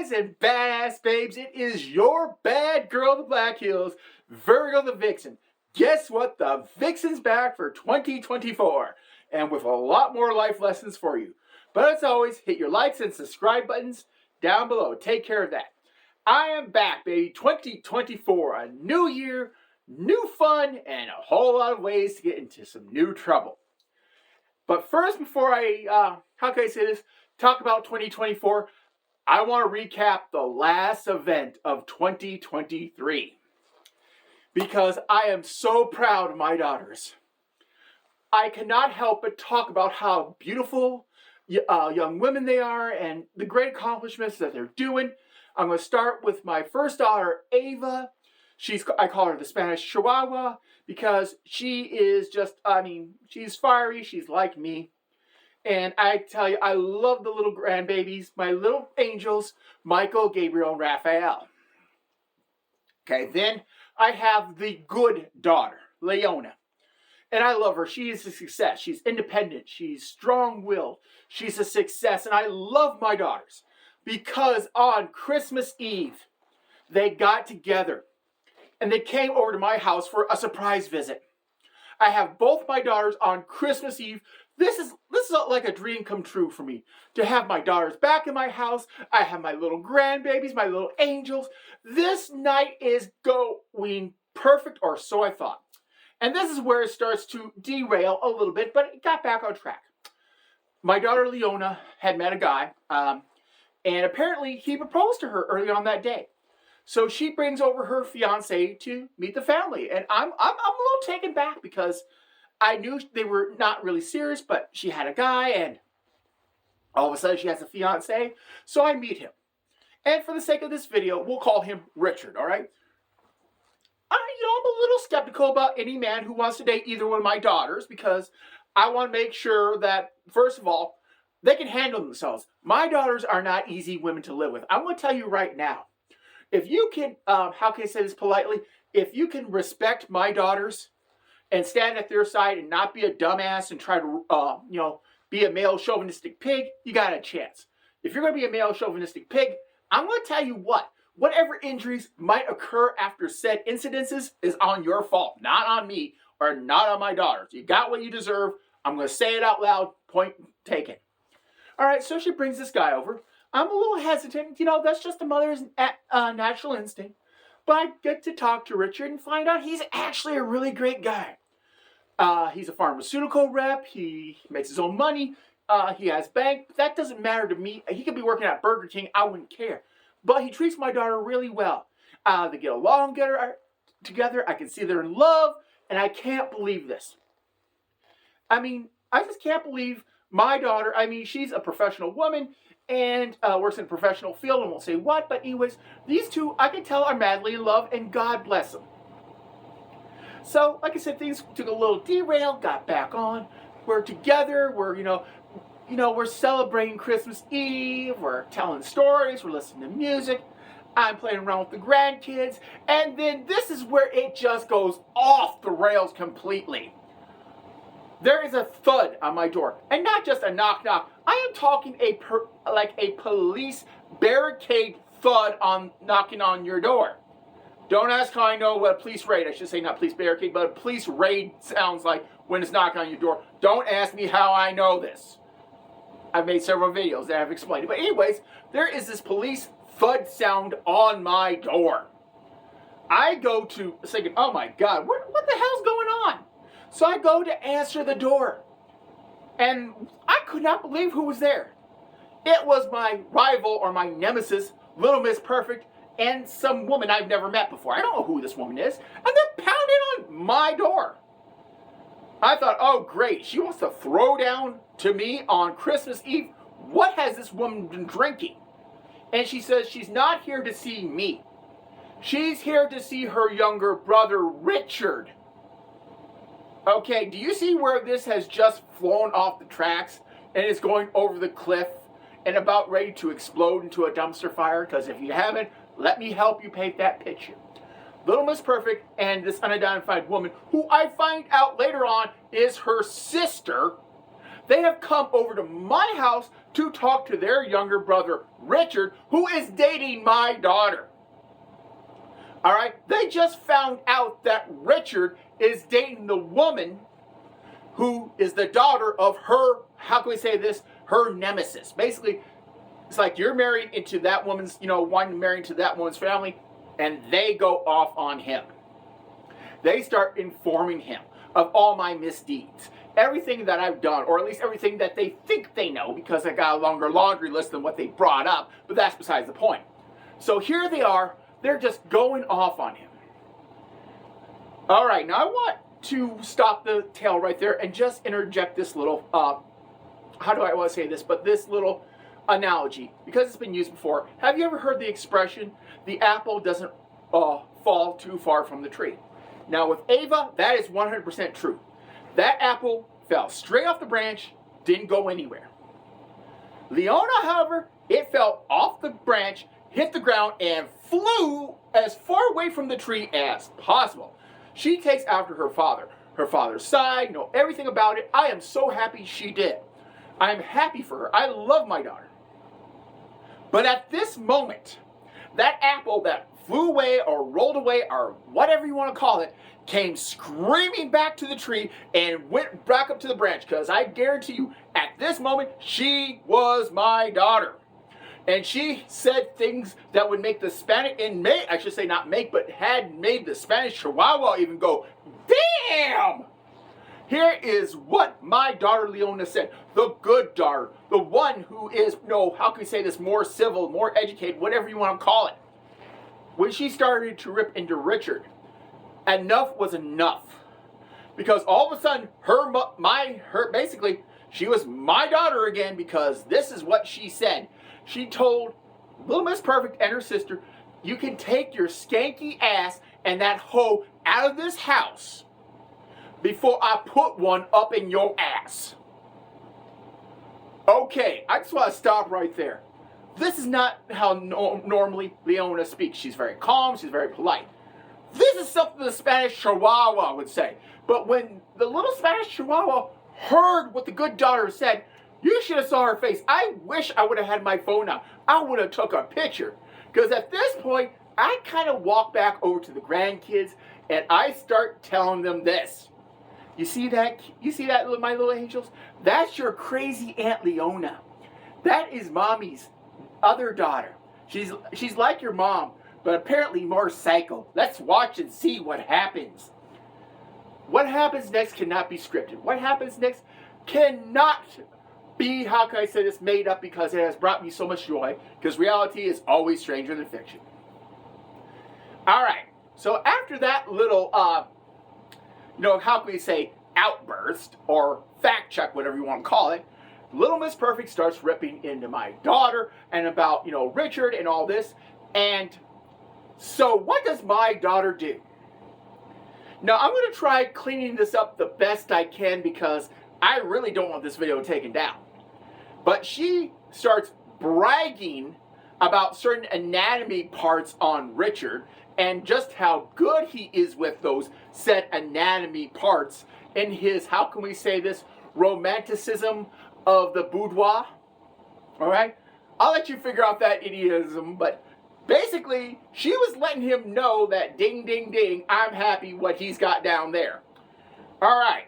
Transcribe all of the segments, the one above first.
boys and badass babes, it is your bad girl of the Black Hills, Virgo the Vixen. Guess what? The Vixen's back for 2024, and with a lot more life lessons for you. But as always, hit your likes and subscribe buttons down below. Take care of that. I am back, baby. 2024, a new year, new fun, and a whole lot of ways to get into some new trouble. But first, before I, talk about 2024, I want to recap the last event of 2023. Because I am so proud of my daughters. I cannot help but talk about how beautiful young women they are and the great accomplishments that they're doing. I'm going to start with my first daughter, Ava. I call her the Spanish Chihuahua because she is just, she's fiery. She's like me. And I tell you, I love the little grandbabies, my little angels, Michael, Gabriel, and Raphael. Okay, then I have the good daughter, Leona. And I love her. She is a success. She's independent. She's strong-willed. She's a success. And I love my daughters because on Christmas Eve, they got together and they came over to my house for a surprise visit. I have both my daughters on Christmas Eve. This is like a dream come true for me, to have my daughters back in my house. I have my little grandbabies, my little angels. This night is going perfect, or so I thought. And this is where it starts to derail a little bit, but it got back on track. My daughter Leona had met a guy, and apparently he proposed to her early on that day. So she brings over her fiance to meet the family, and I'm a little taken back because I knew they were not really serious, but she had a guy, and all of a sudden she has a fiance. So I meet him. And for the sake of this video, we'll call him Richard, all right? I'm a little skeptical about any man who wants to date either one of my daughters because I want to make sure that, first of all, they can handle themselves. My daughters are not easy women to live with. I'm going to tell you right now, if you can, how can I say this politely? If you can respect my daughters and stand at their side and not be a dumbass and try to, be a male chauvinistic pig, you got a chance. If you're going to be a male chauvinistic pig, I'm going to tell you what. Whatever injuries might occur after said incidences is on your fault, not on me or not on my daughters. You got what you deserve. I'm going to say it out loud. Point taken. All right, so she brings this guy over. I'm a little hesitant. That's just a mother's natural instinct. But I get to talk to Richard and find out he's actually a really great guy. He's a pharmaceutical rep. He makes his own money. He has bank. But that doesn't matter to me. He could be working at Burger King. I wouldn't care. But he treats my daughter really well. They get along together. I can see they're in love. And I can't believe this. I just can't believe my daughter. She's a professional woman and works in a professional field. I won't say what. But anyways, these two, I can tell, are madly in love. And God bless them. So, like I said, things took a little derail. Got back on. We're together. We're celebrating Christmas Eve, we're telling stories, we're listening to music, I'm playing around with the grandkids, and then this is where it just goes off the rails completely. There is a thud on my door, and not just a knock knock, I am talking like a police barricade thud on knocking on your door. Don't ask how I know what a police raid, I should say not police barricade, but a police raid sounds like when it's knocking on your door. Don't ask me how I know this. I've made several videos that have explained it. But anyways, there is this police thud sound on my door. I go to thinking, oh my God, what the hell's going on? So I go to answer the door. And I could not believe who was there. It was my rival or my nemesis, Little Miss Perfect, and some woman I've never met before. I don't know who this woman is. And they're pounding on my door. I thought, oh great, she wants to throw down to me on Christmas Eve. What has this woman been drinking? And she says she's not here to see me. She's here to see her younger brother, Richard. Okay, do you see where this has just flown off the tracks and is going over the cliff and about ready to explode into a dumpster fire? Because if you haven't, let me help you paint that picture. Little Miss Perfect and this unidentified woman, who I find out later on is her sister, They have come over to my house to talk to their younger brother, Richard, who is dating my daughter. All right? They just found out that Richard is dating the woman who is the daughter of her, how can we say this, her nemesis. Basically, it's like you're married into that woman's, one married to that woman's family, and they go off on him. They start informing him of all my misdeeds, everything that I've done, or at least everything that they think they know, because I got a longer laundry list than what they brought up, but that's besides the point. So here they are, they're just going off on him. All right, now I want to stop the tale right there and just interject this little, how do I want to say this, but this little analogy, because it's been used before. Have you ever heard the expression, the apple doesn't fall too far from the tree? Now with Ava, that is 100% true. That apple fell straight off the branch, didn't go anywhere. Leona, however, it fell off the branch, hit the ground, and flew as far away from the tree as possible. She takes after her father's side, know everything about it. I am so happy she did. I am happy for her. I love my daughter. But at this moment, that apple that flew away or rolled away or whatever you want to call it, came screaming back to the tree and went back up to the branch, because I guarantee you, at this moment, she was my daughter. And she said things that would make the Spanish, I should say not make, but had made the Spanish Chihuahua even go, damn! Here is what my daughter Leona said. The good daughter. The one who is, how can we say this, more civil, more educated, whatever you want to call it. When she started to rip into Richard, enough was enough. Because all of a sudden, basically, she was my daughter again, because this is what she said. She told Little Miss Perfect and her sister, you can take your skanky ass and that hoe out of this house before I put one up in your ass. Okay, I just want to stop right there. This is not how normally Leona speaks. She's very calm, she's very polite. This is something the Spanish Chihuahua would say. But when the little Spanish Chihuahua heard what the good daughter said, you should have saw her face. I wish I would have had my phone out. I would have took a picture. Because at this point, I kind of walk back over to the grandkids and I start telling them this. You see that? You see that, my little angels? That's your crazy Aunt Leona. That is Mommy's other daughter. She's like your mom, but apparently more psycho. Let's watch and see what happens. What happens next cannot be scripted. What happens next cannot be, how can I say this, made up, because it has brought me so much joy, because reality is always stranger than fiction. All right, so after that little, how can we say, outburst, or fact check, whatever you want to call it, Little Miss Perfect starts ripping into my daughter, and about, Richard and all this, and so what does my daughter do? Now, I'm going to try cleaning this up the best I can, because I really don't want this video taken down. But she starts bragging about certain anatomy parts on Richard and just how good he is with those said anatomy parts in his, how can we say this, romanticism of the boudoir. All right? I'll let you figure out that idiotism, but basically, she was letting him know that ding, ding, ding, I'm happy what he's got down there. All right.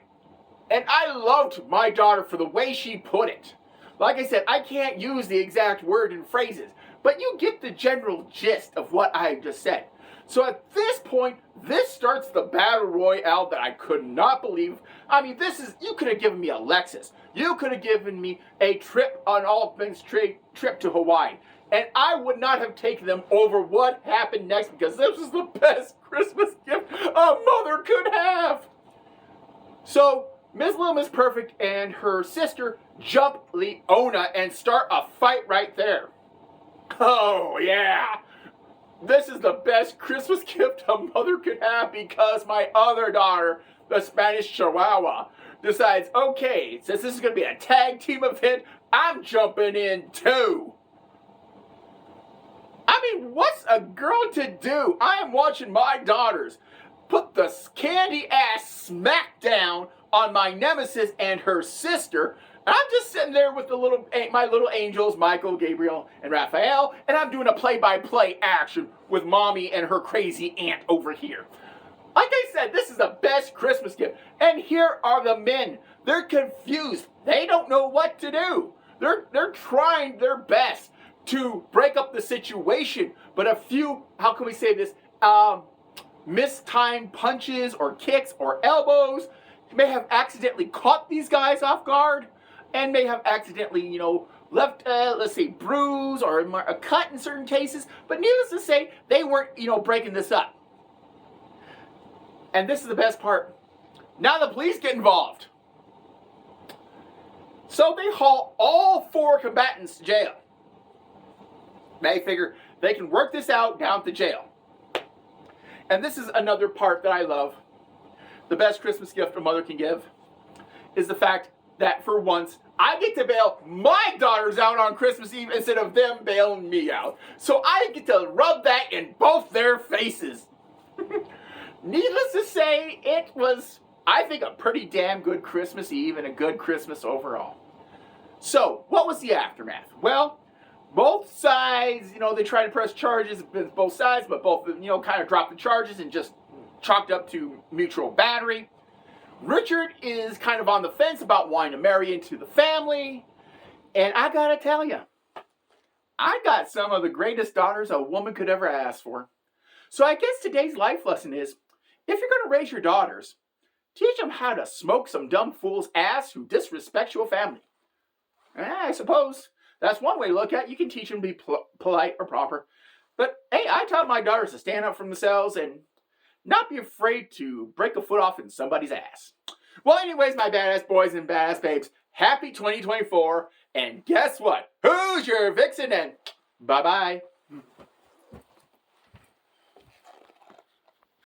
And I loved my daughter for the way she put it. Like I said, I can't use the exact word and phrases, but you get the general gist of what I just said. So at this point, this starts the battle royale that I could not believe. I mean, you could have given me a Lexus. You could have given me a trip on all things trip to Hawaii. And I would not have taken them over what happened next, because this was the best Christmas gift a mother could have. So, Little Miss Perfect and her sister jump Leona and start a fight right there. Oh, yeah. This is the best Christmas gift a mother could have, because my other daughter, the Spanish Chihuahua, decides, okay, since this is going to be a tag team event, I'm jumping in too. I mean, what's a girl to do? I am watching my daughters put the candy ass smack down on my nemesis and her sister, And I'm just sitting there with my little angels, Michael, Gabriel, and Raphael, and I'm doing a play-by-play action with Mommy and her crazy aunt over here. Like I said, this is the best Christmas gift. And here are the men. They're confused. They don't know what to do. They're trying their best to break up the situation, but a few, how can we say this, mistimed punches or kicks or elbows may have accidentally caught these guys off guard and may have accidentally, left, let's say, bruise or a cut in certain cases. But needless to say, they weren't, breaking this up. And this is the best part. Now the police get involved. So they haul all 4 combatants to jail. They figure they can work this out down at the jail. And this is another part that I love. The best Christmas gift a mother can give is the fact that for once, I get to bail my daughters out on Christmas Eve instead of them bailing me out. So I get to rub that in both their faces. Needless to say, it was, I think, a pretty damn good Christmas Eve and a good Christmas overall. So, what was the aftermath? Well, both sides, they tried to press charges with both sides, but both, kind of dropped the charges and just chalked up to mutual battery. Richard is kind of on the fence about wanting to marry into the family. And I gotta tell you, I got some of the greatest daughters a woman could ever ask for. So I guess today's life lesson is, if you're gonna raise your daughters, teach them how to smoke some dumb fool's ass who disrespects your family. I suppose that's one way to look at it. You can teach them to be polite or proper. But hey, I taught my daughters to stand up for themselves and not be afraid to break a foot off in somebody's ass. Well, anyways, my badass boys and badass babes, happy 2024. And guess what? Who's your vixen? And bye-bye.